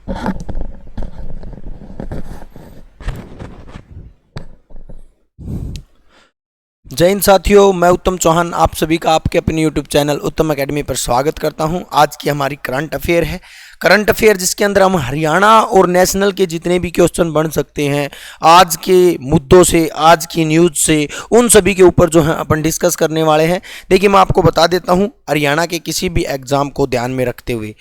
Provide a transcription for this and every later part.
जय हिंद साथियों, मैं उत्तम चौहान आप सभी का आपके अपने यूट्यूब चैनल उत्तम एकेडमी पर स्वागत करता हूं। आज की हमारी करंट अफेयर है। करंट अफेयर जिसके अंदर हम हरियाणा और नेशनल के जितने भी क्वेश्चन बन सकते हैं आज के मुद्दों से, आज की न्यूज़ से, उन सभी के ऊपर जो है अपन डिस्कस करने वाले हैं। देखिए, मैं आपको बता देता हूं, हरियाणा के किसी भी एग्जाम को ध्यान में रखते हुए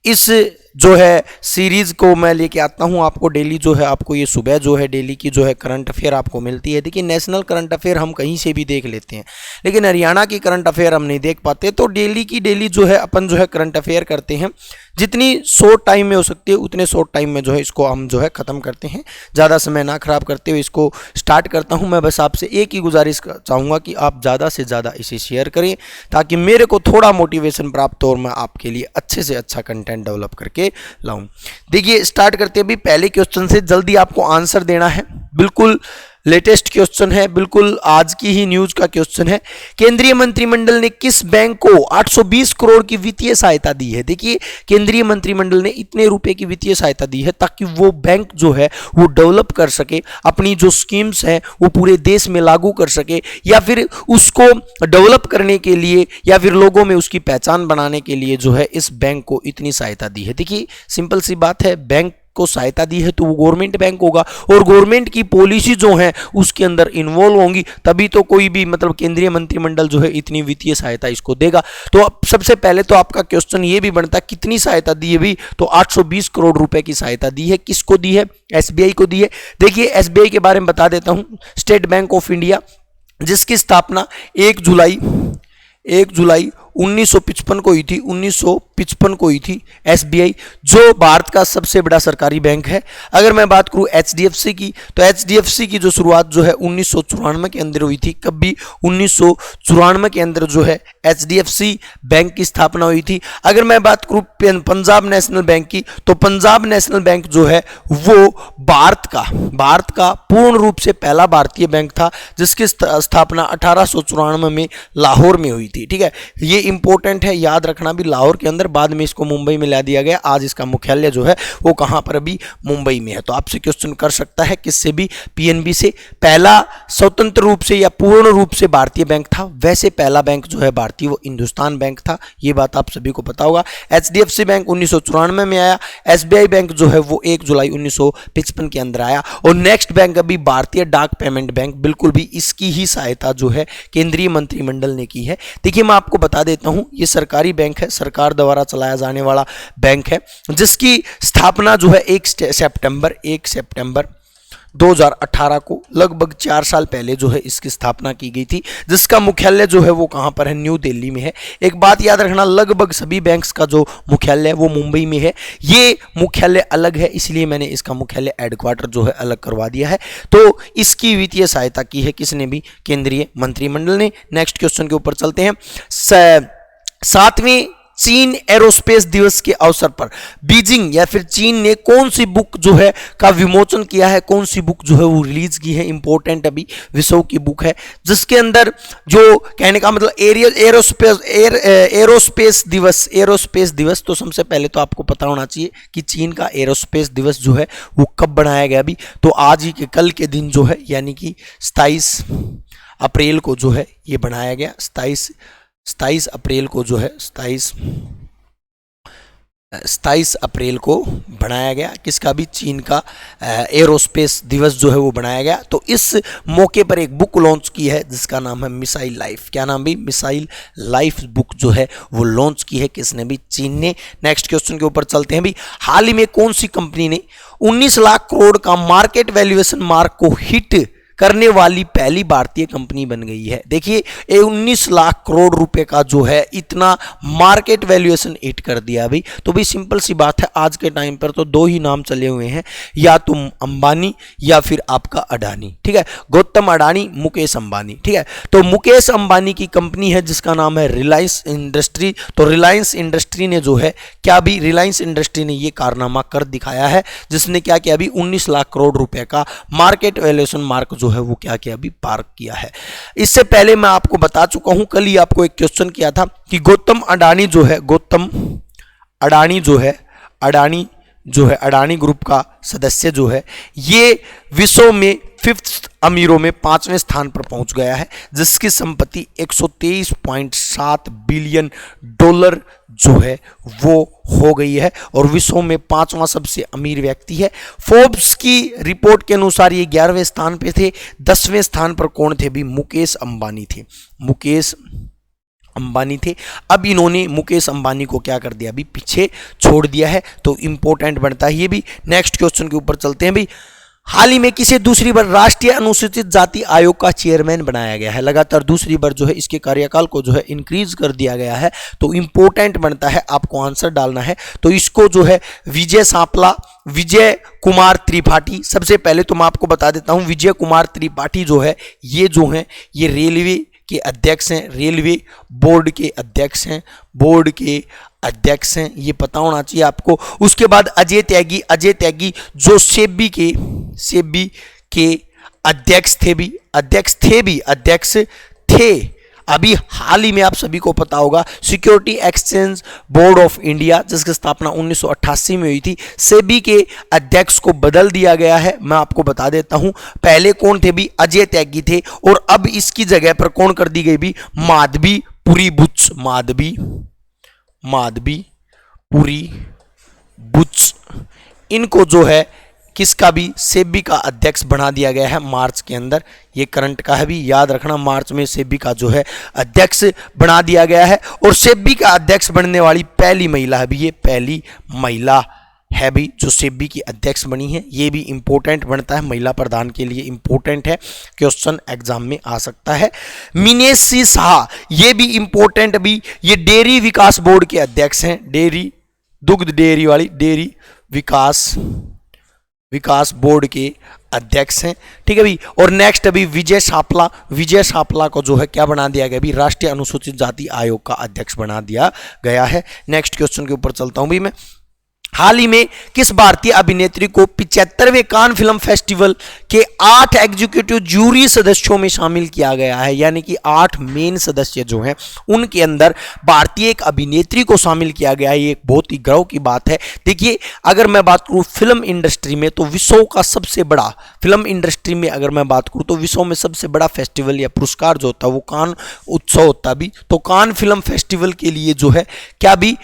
इस जो है सीरीज़ को मैं लेके आता हूँ आपको डेली। जो है आपको ये सुबह जो है डेली की जो है करंट अफेयर आपको मिलती है। देखिए, नेशनल करंट अफेयर हम कहीं से भी देख लेते हैं, लेकिन हरियाणा की करंट अफेयर हम नहीं देख पाते। तो डेली की डेली जो है अपन जो है करंट अफेयर करते हैं। जितनी शॉर्ट टाइम में हो सकती है उतने शॉर्ट टाइम में जो है इसको हम जो है ख़त्म करते हैं। ज़्यादा समय ना खराब करते हुए इसको स्टार्ट करता हूँ। मैं बस आपसे एक ही गुजारिश चाहूँगा कि आप ज़्यादा से ज़्यादा इसे शेयर करें ताकि मेरे को थोड़ा मोटिवेशन प्राप्त हो और मैं आपके लिए अच्छे से अच्छा कंटेंट डेवलप करके लाऊं। देखिए, स्टार्ट करते हैं अभी पहले क्वेश्चन से। जल्दी आपको आंसर देना है। बिल्कुल लेटेस्ट क्वेश्चन है, बिल्कुल आज की ही न्यूज का क्वेश्चन है। केंद्रीय मंत्रिमंडल ने किस बैंक को 820 करोड़ की वित्तीय सहायता दी है? देखिए, केंद्रीय मंत्रिमंडल ने इतने रुपए की वित्तीय सहायता दी है ताकि वो बैंक जो है वो डेवलप कर सके, अपनी जो स्कीम्स हैं वो पूरे देश में लागू कर सके, या फिर उसको डेवलप करने के लिए या फिर लोगों में उसकी पहचान बनाने के लिए जो है इस बैंक को इतनी सहायता दी है। देखिए, सिंपल सी बात है, बैंक को सहायता दी है तो वो गवर्नमेंट बैंक होगा और गवर्नमेंट की पॉलिसी जो है उसके अंदर इन्वॉल्व होंगी, तभी तो कोई भी मतलब केंद्रीय मंत्रिमंडल जो है इतनी वित्तीय सहायता इसको देगा। तो अब सबसे पहले तो आपका क्वेश्चन ये भी बनता है कितनी सहायता दी है भी? तो 820 करोड़ रुपए की सहायता दी है। किसको दी है? एसबीआई को दी है। देखिए, एसबीआई के बारे में बता देता हूं। स्टेट बैंक ऑफ इंडिया, जिसकी स्थापना 1 जुलाई 1955 को हुई थी। 1955 को हुई थी एसबीआई, जो भारत का सबसे बड़ा सरकारी बैंक है। अगर मैं बात करूं एचडीएफसी की, तो एचडीएफसी की जो शुरुआत जो है 1994 के अंदर हुई थी। कब भी 1994 के अंदर जो है एचडीएफसी बैंक की स्थापना हुई थी। अगर मैं बात करूं पंजाब नेशनल बैंक की, तो पंजाब नेशनल बैंक जो है वो भारत का पूर्ण रूप से पहला भारतीय बैंक था, जिसकी स्थापना 1894 में लाहौर में हुई थी। ठीक है, ये इंपॉर्टेंट है, याद रखना भी। लाहौर के अंदर, बाद में इसको मुंबई में ला दिया गया। आज इसका मुख्यालय जो है वो कहां पर? अभी मुंबई में है। तो आपसे क्वेश्चन कर सकता है किससे भी? पीएनबी से। पहला स्वतंत्र रूप से या पूर्ण रूप से भारतीय बैंक था। वैसे पहला बैंक जो है भारतीय वो हिंदुस्तान बैंक था, ये बात आप सभी को पता होगा। एचडीएफसी बैंक 1994 में आया। एसबीआई बैंक जो है वो 1 जुलाई 1955 के अंदर आया। और नेक्स्ट बैंक अभी भारतीय डाक पेमेंट बैंक, बिल्कुल भी इसकी ही सहायता जो है केंद्रीय मंत्रिमंडल ने की है। देखिए, मैं आपको बता देता हूं, ये सरकारी बैंक है, सरकार द्वारा चलाया जाने वाला बैंक है, जिसकी स्थापना जो है 1 सितंबर 2018 को, लगभग 4 साल पहले जो है इसकी स्थापना की गई थी, जिसका मुख्यालय जो है वो कहां पर है? न्यू दिल्ली में है। एक बात याद रखना, लगभग सभी बैंक्स का जो मुख्यालय है वो मुंबई में है। ये मुख्यालय अलग है, इसलिए मैंने इसका मुख्यालय हेडक्वार्टर जो है अलग करवा दिया है। तो इसकी वित्तीय सहायता की है किसने भी? केंद्रीय मंत्रिमंडल ने। नेक्स्ट क्वेश्चन के ऊपर चलते हैं। 7वें चीन एरोस्पेस दिवस के अवसर पर बीजिंग या फिर चीन ने कौन सी बुक जो है का विमोचन किया है? कौन सी बुक जो है वो रिलीज की है? इंपॉर्टेंट अभी विषयों की बुक है, जिसके अंदर जो कहने का मतलब एरोस्पेस दिवस। तो सबसे पहले तो आपको पता होना चाहिए कि चीन का एरोस्पेस दिवस जो है वो कब बनाया गया अभी? तो आज ही के कल के दिन जो है, यानी कि 27 अप्रैल को जो है ये बनाया गया। 27 अप्रैल को जो है 27 अप्रैल को बनाया गया। किसका भी? चीन का एरोस्पेस दिवस जो है वो बनाया गया। तो इस मौके पर एक बुक लॉन्च की है जिसका नाम है मिसाइल लाइफ। क्या नाम भी? मिसाइल लाइफ बुक जो है वो लॉन्च की है किसने भी? चीन ने। नेक्स्ट क्वेश्चन के ऊपर चलते हैं भी। हाल ही में कौन सी कंपनी ने 19 लाख करोड़ का मार्केट वैल्यूएशन मार्क को हिट करने वाली पहली भारतीय कंपनी बन गई है? देखिए, 19 लाख करोड़ रुपए का जो है इतना मार्केट वैल्यूएशन हिट कर दिया अभी। तो भी सिंपल सी बात है, आज के टाइम पर तो 2 ही नाम चले हुए हैं, या तो अंबानी या फिर आपका अडानी। ठीक है, गौतम अडानी, मुकेश अंबानी। ठीक है, तो मुकेश अंबानी की कंपनी है जिसका नाम है रिलायंस इंडस्ट्री। तो रिलायंस इंडस्ट्री ने जो है रिलायंस इंडस्ट्री ने ये कारनामा कर दिखाया है, जिसने क्या किया? अभी 19 लाख करोड़ रुपए का मार्केट वैल्यूएशन मार्क जो है वो क्या किया? अभी पार किया है। इससे पहले मैं आपको बता चुका हूं, कल ही आपको एक क्वेश्चन किया था कि गौतम अडानी जो है जो है अडानी ग्रुप का सदस्य जो है ये विश्व में 5th अमीरों में 5वें स्थान पर पहुंच गया है, जिसकी संपत्ति 123.7 बिलियन डॉलर जो है वो हो गई है और विश्व में 5वां सबसे अमीर व्यक्ति है। फोर्ब्स की रिपोर्ट के अनुसार ये 11वें स्थान पे थे। 10वें स्थान पर कौन थे भी? मुकेश अंबानी थे। मुकेश अंबानी थे। अब इन्होंने मुकेश अंबानी को क्या कर दिया? अभी पीछे छोड़ दिया है, तो इंपॉर्टेंट बनता है ये भी। नेक्स्ट क्वेश्चन के ऊपर चलते हैं भाई। हाल ही में किसे दूसरी बार राष्ट्रीय अनुसूचित जाति आयोग का चेयरमैन बनाया गया है? लगातार दूसरी बार जो है इसके कार्यकाल को जो है इंक्रीज कर दिया गया है, तो इंपॉर्टेंट बनता है, आपको आंसर डालना है। तो इसको जो है विजय सांपला, विजय कुमार त्रिपाठी। सबसे पहले तो मैं आपको बता देता हूं, विजय कुमार त्रिपाठी जो है ये रेलवे के अध्यक्ष हैं, रेलवे बोर्ड के अध्यक्ष हैं, बोर्ड के अध्यक्ष हैं, ये पता होना चाहिए आपको। उसके बाद अजय त्यागी जो सेबी के अध्यक्ष थे। अभी हाल ही में आप सभी को पता होगा security exchange board of India, जिसकी स्थापना 1988 में हुई थी, सेबी के अध्यक्ष को बदल दिया गया है। मैं आपको बता देता हूं, पहले कौन थे भी? अजय त्यागी थे, और अब इसकी जगह पर कौन कर दी गई भी? माधवीपुरी बुच। इनको जो है किसका भी? सेबी का अध्यक्ष बना दिया गया है मार्च के अंदर। ये करंट का है भी, याद रखना, मार्च में सेबी का जो है अध्यक्ष बना दिया गया है। और सेबी का अध्यक्ष बनने वाली पहली महिला है भी, ये पहली महिला है भी जो सेबी की अध्यक्ष बनी है। ये भी इंपॉर्टेंट बनता है, महिला प्रधान के लिए इंपॉर्टेंट है, क्वेश्चन एग्जाम में आ सकता है। मिनेश सिंह शाह, ये भी इंपॉर्टेंट भी, ये डेयरी विकास बोर्ड के अध्यक्ष हैं। डेयरी, दुग्ध डेयरी वाली डेयरी विकास बोर्ड के अध्यक्ष हैं, ठीक है भी। और नेक्स्ट अभी विजय सांपला को जो है क्या बना दिया गया भी? राष्ट्रीय अनुसूचित जाति आयोग का अध्यक्ष बना दिया गया है। नेक्स्ट क्वेश्चन के ऊपर चलता हूं भी मैं। हाल ही में किस भारतीय अभिनेत्री को 75वें कान फिल्म फेस्टिवल के 8 एग्जीक्यूटिव जूरी सदस्यों में शामिल किया गया है? यानी कि 8 मेन सदस्य जो हैं उनके अंदर भारतीय एक अभिनेत्री को शामिल किया गया है। ये एक बहुत ही गर्व की बात है। देखिए, अगर मैं बात करूं फिल्म इंडस्ट्री में, तो विश्व का सबसे बड़ा, फिल्म इंडस्ट्री में अगर मैं बात करूं तो विश्व में सबसे बड़ा फेस्टिवल या पुरस्कार जो होता है वो कान उत्सव होता भी। तो कान फिल्म फेस्टिवल के लिए जो है क्या भी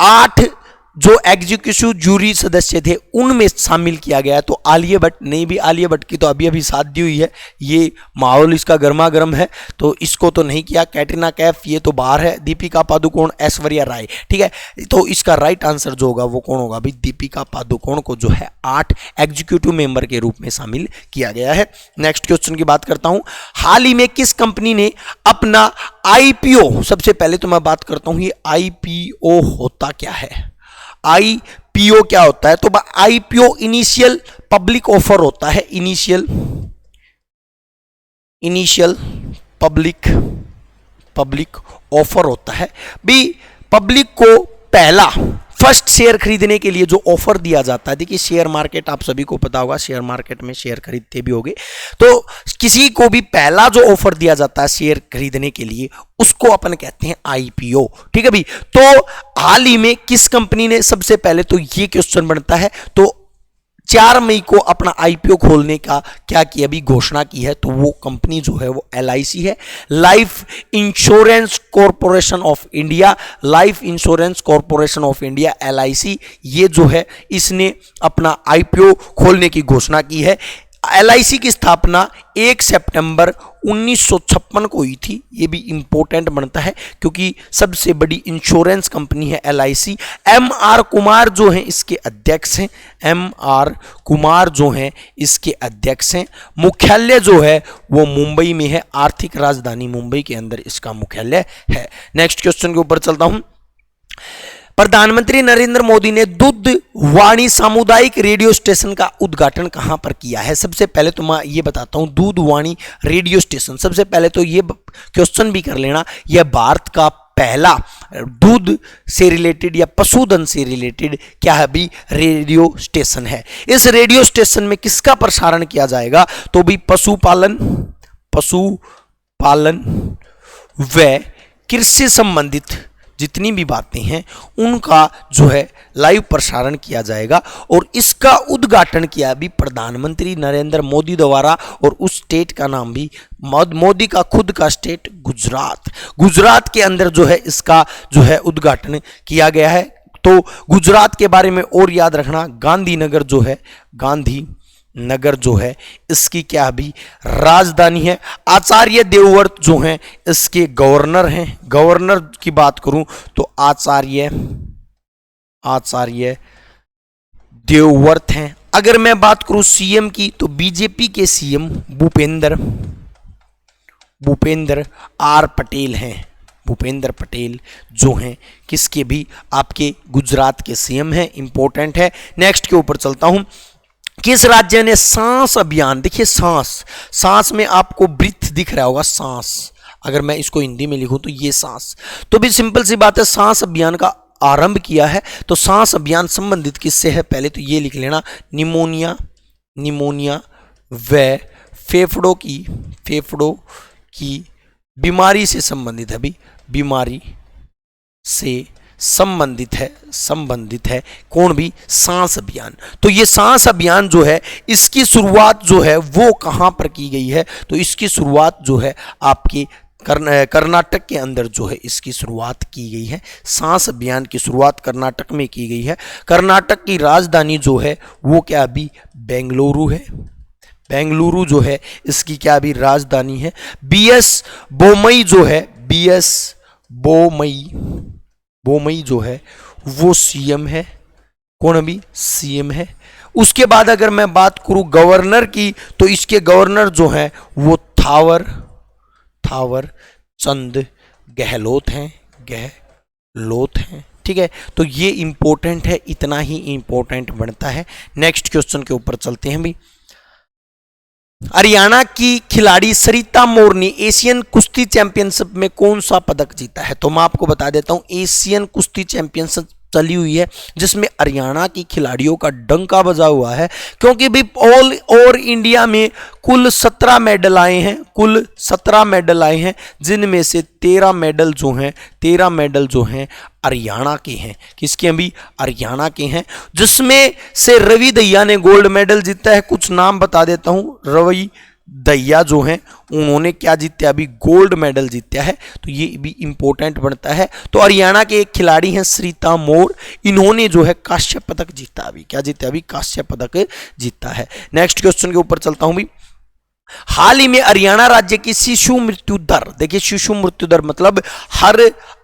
8 जो एग्जीक्यूटिव जूरी सदस्य थे उनमें शामिल किया गया है। तो आलिया भट्ट, नहीं भी आलिया भट्ट की तो अभी अभी शादी हुई है, ये माहौल इसका गर्मा गर्म है, तो इसको तो नहीं किया। कैटरीना कैफ ये तो बाहर है। दीपिका पादुकोण, ऐश्वर्या राय, ठीक है। तो इसका राइट आंसर जो होगा वो कौन होगा भाई? दीपिका पादुकोण को जो है 8 एग्जीक्यूटिव मेंबर के रूप में शामिल किया गया है। नेक्स्ट क्वेश्चन की बात करता हूं। हाल ही में किस कंपनी ने अपना आईपीओ, सबसे पहले तो मैं बात करता हूं ये आईपीओ होता क्या है? आईपीओ क्या होता है? तो आईपीओ इनिशियल पब्लिक ऑफर होता है। इनिशियल पब्लिक ऑफर होता है भी। पब्लिक को पहला फर्स्ट शेयर खरीदने के लिए जो ऑफर दिया जाता है, देखिए शेयर मार्केट आप सभी को पता होगा, शेयर मार्केट में शेयर खरीदते भी होंगे, तो किसी को भी पहला जो ऑफर दिया जाता है शेयर खरीदने के लिए उसको अपन कहते हैं आईपीओ, ठीक है भाई। तो हाल ही में किस कंपनी ने, सबसे पहले तो ये क्वेश्चन बनता है, तो 4 मई को अपना आईपीओ खोलने का क्या किया अभी घोषणा की है? तो वो कंपनी जो है वो एलआईसी है, life insurance corporation of India. Life insurance corporation of India LIC, ये जो है इसने अपना आईपीओ खोलने की घोषणा की है। एलआईसी की स्थापना 1 सितंबर 1956 को हुई थी। ये भी इंपॉर्टेंट बनता है क्योंकि सबसे बड़ी इंश्योरेंस कंपनी है एलआईसी। एमआर कुमार जो हैं इसके अध्यक्ष हैं, एमआर कुमार जो हैं इसके अध्यक्ष हैं। मुख्यालय जो है वो मुंबई में है, आर्थिक राजधानी मुंबई के अंदर इसका मुख्यालय है। नेक्स्ट क्वेश्चन के ऊपर चलता हूं। प्रधानमंत्री नरेंद्र मोदी ने दूधवाणी सामुदायिक रेडियो स्टेशन का उद्घाटन कहां पर किया है? सबसे पहले तो मैं ये बताता हूं, दूधवाणी रेडियो स्टेशन, सबसे पहले तो ये क्वेश्चन भी कर लेना, यह भारत का पहला दूध से रिलेटेड या पशुधन से रिलेटेड क्या है भी रेडियो स्टेशन है। इस रेडियो स्टेशन में किसका प्रसारण किया जाएगा? तो भी पशुपालन व कृषि संबंधित जितनी भी बातें हैं उनका जो है लाइव प्रसारण किया जाएगा। और इसका उद्घाटन किया भी प्रधानमंत्री नरेंद्र मोदी द्वारा, और उस स्टेट का नाम भी मोदी का खुद का स्टेट गुजरात के अंदर जो है इसका जो है उद्घाटन किया गया है। तो गुजरात के बारे में और याद रखना, गांधीनगर जो है इसकी क्या भी राजधानी है। आचार्य देवव्रत जो हैं इसके गवर्नर हैं। गवर्नर की बात करूं तो आचार्य देवव्रत हैं। अगर मैं बात करूं सीएम की तो बीजेपी के सीएम भूपेंद्र आर पटेल हैं। भूपेंद्र पटेल जो हैं किसके भी आपके गुजरात के सीएम हैं, इंपॉर्टेंट है। नेक्स्ट के ऊपर चलता हूं। किस राज्य ने सांस अभियान, देखिए सांस में आपको ब्रीथ दिख रहा होगा, सांस, अगर मैं इसको हिंदी में लिखूं तो ये सांस, तो भी सिंपल सी बात है, सांस अभियान का आरंभ किया है। तो सांस अभियान संबंधित किससे है, पहले तो ये लिख लेना, निमोनिया व फेफड़ों की बीमारी से संबंधित है। भी बीमारी से संबंधित है कौन भी, सांस अभियान। तो ये सांस अभियान जो है इसकी शुरुआत जो है वो कहां पर की गई है, तो इसकी शुरुआत जो है आपकी कर्नाटक के अंदर जो है इसकी शुरुआत की गई है। सांस अभियान की शुरुआत कर्नाटक में की गई है। कर्नाटक की राजधानी जो है वो क्या अभी बेंगलुरु है। बेंगलुरु जो है इसकी क्या भी राजधानी है। बीएस बोमई जो है वो सीएम है। कौन अभी सीएम है। उसके बाद अगर मैं बात करूं गवर्नर की तो इसके गवर्नर जो है वो थावर चंद गहलोत हैं। ठीक है, तो ये इंपॉर्टेंट है, इतना ही इंपॉर्टेंट बनता है। नेक्स्ट क्वेश्चन के ऊपर चलते हैं भी। हरियाणा की खिलाड़ी सरिता मोर ने एशियन कुश्ती चैंपियनशिप में कौन सा पदक जीता है, तो मैं आपको बता देता हूं, एशियन कुश्ती चैंपियनशिप चली हुई है जिसमें हरियाणा की खिलाड़ियों का डंका बजा हुआ है, क्योंकि भी ऑल ओवर इंडिया में कुल 17 मेडल आए हैं, जिनमें से 13 मेडल जो हैं हरियाणा के हैं। किसके अभी, हरियाणा के हैं, जिसमें से रवि दहिया ने गोल्ड मेडल जीता है। कुछ नाम बता देता हूं, रवि दहिया जो हैं उन्होंने क्या जीता, अभी गोल्ड मेडल जीता है, तो ये भी इंपॉर्टेंट बनता है। तो हरियाणा के एक खिलाड़ी हैं सरिता मोर, इन्होंने जो है कांस्य पदक जीता, अभी क्या जीता, अभी कांस्य पदक जीता है। नेक्स्ट क्वेश्चन के ऊपर चलता हूं भी। हाल ही में हरियाणा राज्य की शिशु मृत्यु दर, देखिए शिशु मृत्यु दर मतलब हर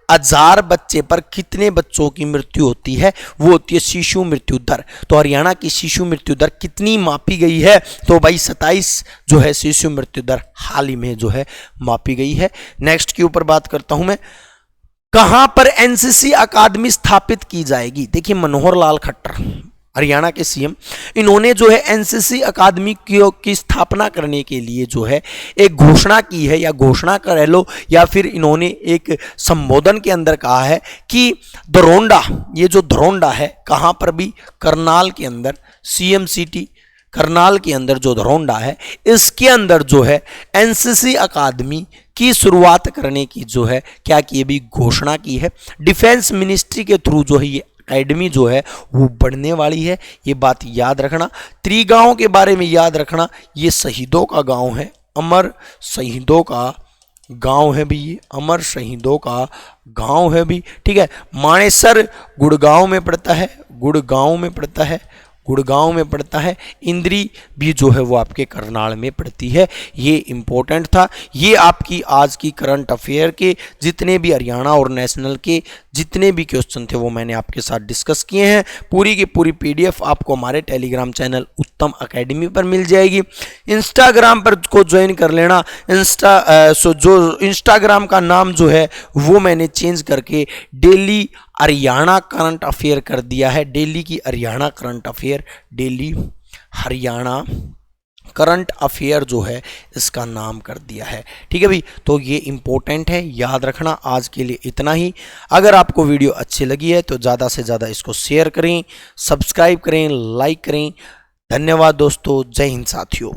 1000 बच्चे पर कितने बच्चों की मृत्यु होती है, वो होती है शिशु मृत्यु दर। तो हरियाणा की शिशु मृत्यु दर कितनी मापी गई है, तो भाई 27 जो है शिशु मृत्यु दर हाल ही में जो है मापी गई है। नेक्स्ट के ऊपर बात करता हूं मैं, कहां पर एनसीसी अकादमी स्थापित की जाएगी। देखिए मनोहर लाल खट्टर हरियाणा के सीएम, इन्होंने जो है एनसीसी अकादमी की स्थापना करने के लिए जो है एक घोषणा की है, या घोषणा कर लो, या फिर इन्होंने एक संबोधन के अंदर कहा है कि धरोंडा, ये जो धरोंडा है कहां पर भी, करनाल के अंदर, सीएम सिटी करनाल के अंदर जो धरोंडा है, इसके अंदर जो है एनसीसी अकादमी की शुरुआत करने की जो है क्या की भी घोषणा की है। डिफेंस मिनिस्ट्री के थ्रू जो है ये एकेडमी जो है वो बढ़ने वाली है, ये बात याद रखना। त्रिगांव के बारे में याद रखना, ये शहीदों का गांव है, अमर शहीदों का गांव है भी, ये अमर शहीदों का गांव है भी। ठीक है, मानेसर गुड़गांव में पड़ता है, इंद्री भी जो है वो आपके करनाल में पड़ती है। ये इंपॉर्टेंट था। ये आपकी आज की करंट अफेयर के जितने भी हरियाणा और नेशनल के जितने भी क्वेश्चन थे वो मैंने आपके साथ डिस्कस किए हैं। पूरी की पूरी पीडीएफ आपको हमारे टेलीग्राम चैनल उत्तम एकेडमी पर मिल जाएगी। इंस्टाग्राम पर को ज्वाइन कर लेना। जो इंस्टाग्राम का नाम जो है वो मैंने चेंज करके डेली हरियाणा करंट अफेयर कर दिया है। डेली की Haryana current affair, daily Haryana current affair जो है इसका नाम कर दिया है। ठीक है भाई, तो ये इंपॉर्टेंट है, याद रखना। आज के लिए इतना ही। अगर आपको वीडियो अच्छी लगी है तो ज़्यादा से ज़्यादा इसको शेयर करें, सब्सक्राइब करें, लाइक करें। धन्यवाद दोस्तों, जय हिंद साथियों।